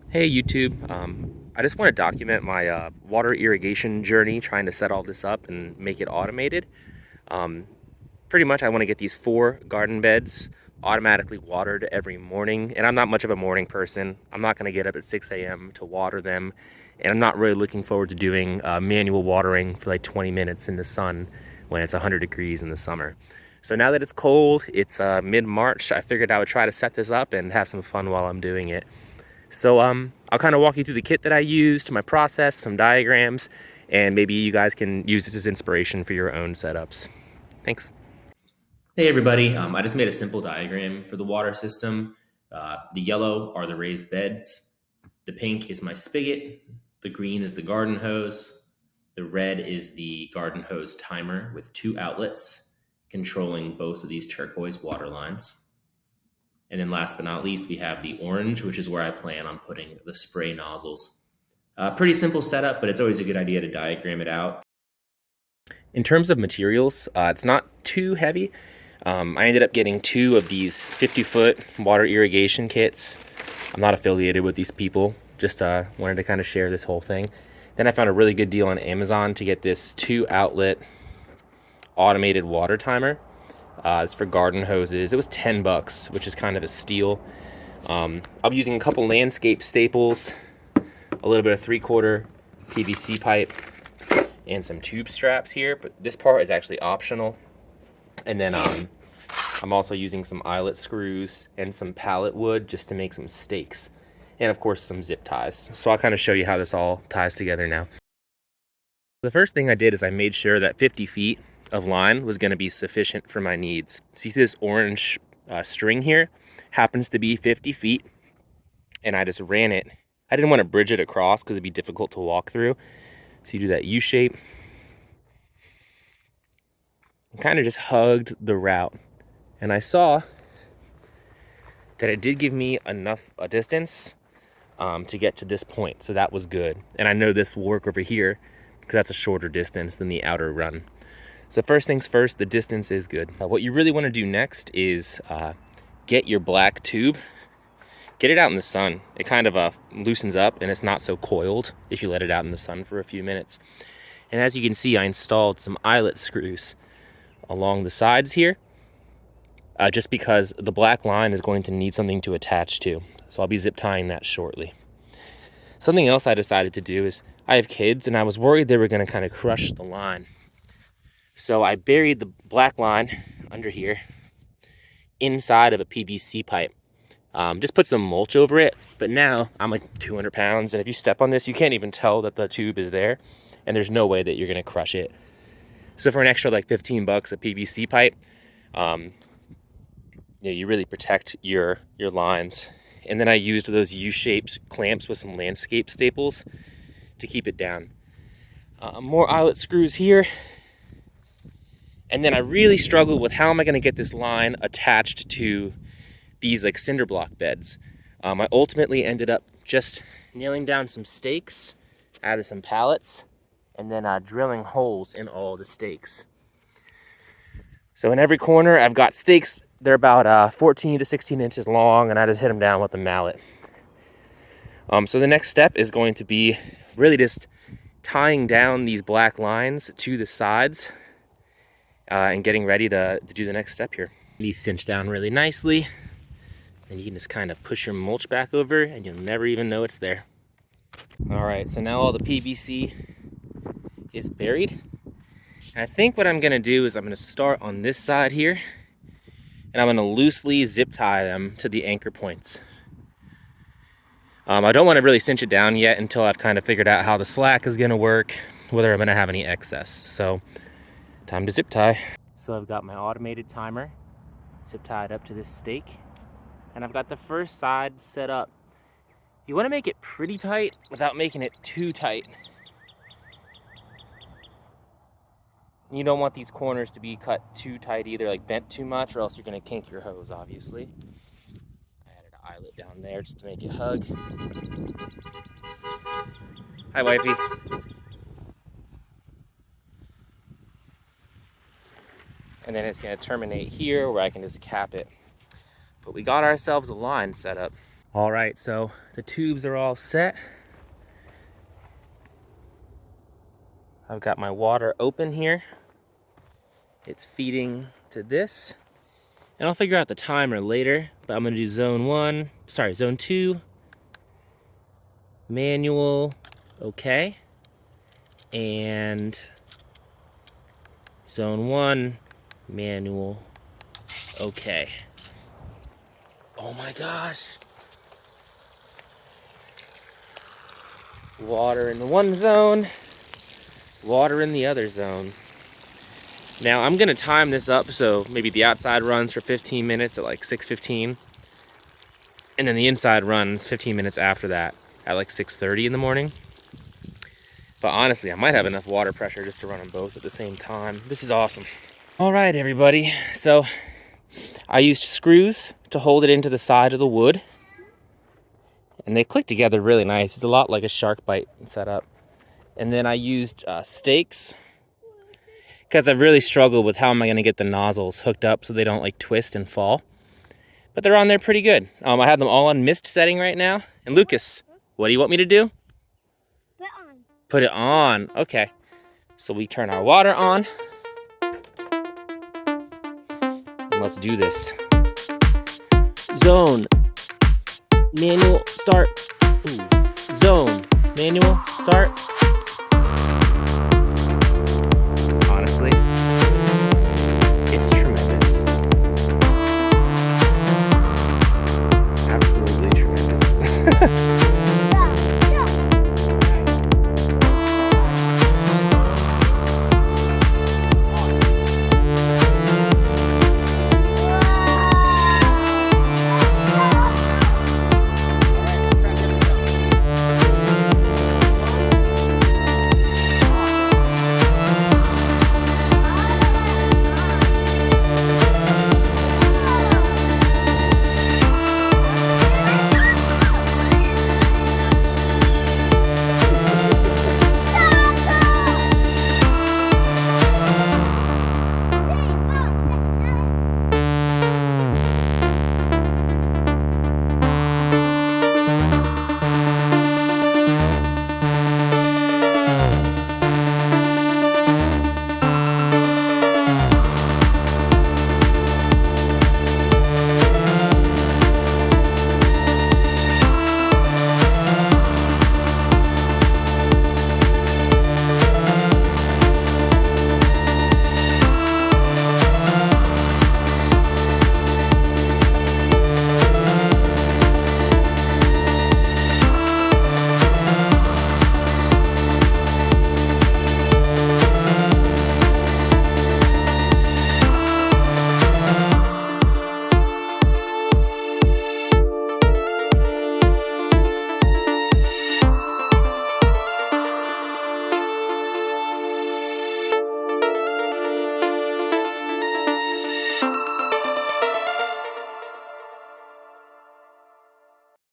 Hey YouTube, I just want to document my water irrigation journey trying to set all this up and make it automated. Um, Pretty much I want to get these 4 garden beds automatically watered every morning, and I'm not much of a morning person. I'm not going to get up at 6 a.m. to water them, and I'm not really looking forward to doing manual watering for like 20 minutes in the sun when it's 100 degrees in the summer. So now that it's cold, it's mid-March, I figured I would try to set this up and have some fun while I'm doing it. So I'll kind of walk you through the kit that I used, my process, some diagrams, and maybe you guys can use this as inspiration for your own setups. Thanks. Hey everybody, I just made a simple diagram for the water system. The yellow are the raised beds, the pink is my spigot, the green is the garden hose, the red is the garden hose timer with 2 outlets controlling both of these turquoise water lines. And then last but not least, we have the orange, which is where I plan on putting the spray nozzles. Pretty simple setup, but it's always a good idea to diagram it out. In terms of materials, it's not too heavy. I ended up getting 2 of these 50-foot water irrigation kits. I'm not affiliated with these people, just wanted to kind of share this whole thing. Then I found a really good deal on Amazon to get this 2-outlet automated water timer. It's for garden hoses. It was 10 bucks, which is kind of a steal. I'm using a couple landscape staples, a little bit of 3/4 PVC pipe, and some tube straps here, but this part is actually optional. And then I'm also using some eyelet screws and some pallet wood just to make some stakes. And of course some zip ties. So I'll kind of show you how this all ties together now. The first thing I did is I made sure that 50 feet of line was going to be sufficient for my needs. So you see this orange string here happens to be 50 feet, and I just ran it. I didn't want to bridge it across because it'd be difficult to walk through. So you do that U shape and kind of just hugged the route. And I saw that it did give me enough a distance to get to this point. So that was good. And I know this will work over here because that's a shorter distance than the outer run. So first things first, the distance is good. What you really want to do next is get your black tube, get it out in the sun. It kind of loosens up and it's not so coiled if you let it out in the sun for a few minutes. And as you can see, I installed some eyelet screws along the sides here, just because the black line is going to need something to attach to. So I'll be zip tying that shortly. Something else I decided to do is I have kids and I was worried they were going to kind of crush the line. So I buried the black line under here inside of a PVC pipe. Just put some mulch over it, but now I'm like 200 pounds, and if you step on this, you can't even tell that the tube is there, and there's no way that you're gonna crush it. So for an extra like 15 bucks a PVC pipe, you really protect your lines. And then I used those U-shaped clamps with some landscape staples to keep it down. More eyelet screws here. And then I really struggled with how am I going to get this line attached to these like cinder block beds. I ultimately ended up just nailing down some stakes, added some pallets, and then drilling holes in all the stakes. So in every corner, I've got stakes. They're about 14 to 16 inches long, and I just hit them down with a mallet. So the next step is going to be really just tying down these black lines to the sides and getting ready to do the next step here. These cinch down really nicely, and you can just kind of push your mulch back over and you'll never even know it's there. All right, so now all the PVC is buried. And I think what I'm gonna do is I'm gonna start on this side here, and I'm gonna loosely zip tie them to the anchor points. I don't wanna really cinch it down yet until I've kind of figured out how the slack is gonna work, whether I'm gonna have any excess. So time to zip tie. So I've got my automated timer zip tied up to this stake, and I've got the first side set up. You want to make it pretty tight without making it too tight. You don't want these corners to be cut too tight either, like bent too much, or else you're going to kink your hose, obviously. I added an eyelet down there just to make it hug. Hi, wifey. And then it's going to terminate here where I can just cap it. But we got ourselves a line set up. All right, so the tubes are all set. I've got my water open here. It's feeding to this. And I'll figure out the timer later, but I'm gonna do zone 2, manual, okay. And zone 1, manual, okay. Oh my gosh. Water in the one zone, water in the other zone. Now I'm gonna time this up so maybe the outside runs for 15 minutes at like 6:15, and then the inside runs 15 minutes after that at like 6:30 in the morning. But honestly, I might have enough water pressure just to run them both at the same time. This is awesome. All right, everybody. So I used screws to hold it into the side of the wood, and they click together really nice. It's a lot like a shark bite setup. And then I used stakes, because I've really struggled with how am I going to get the nozzles hooked up so they don't like twist and fall. But they're on there pretty good. I have them all on mist setting right now. And Lucas, what do you want me to do? Put it on. Put it on. Okay. So we turn our water on. And let's do this. Zone. Manual start. Ooh. Zone. Manual start. Honestly, it's tremendous. Absolutely tremendous.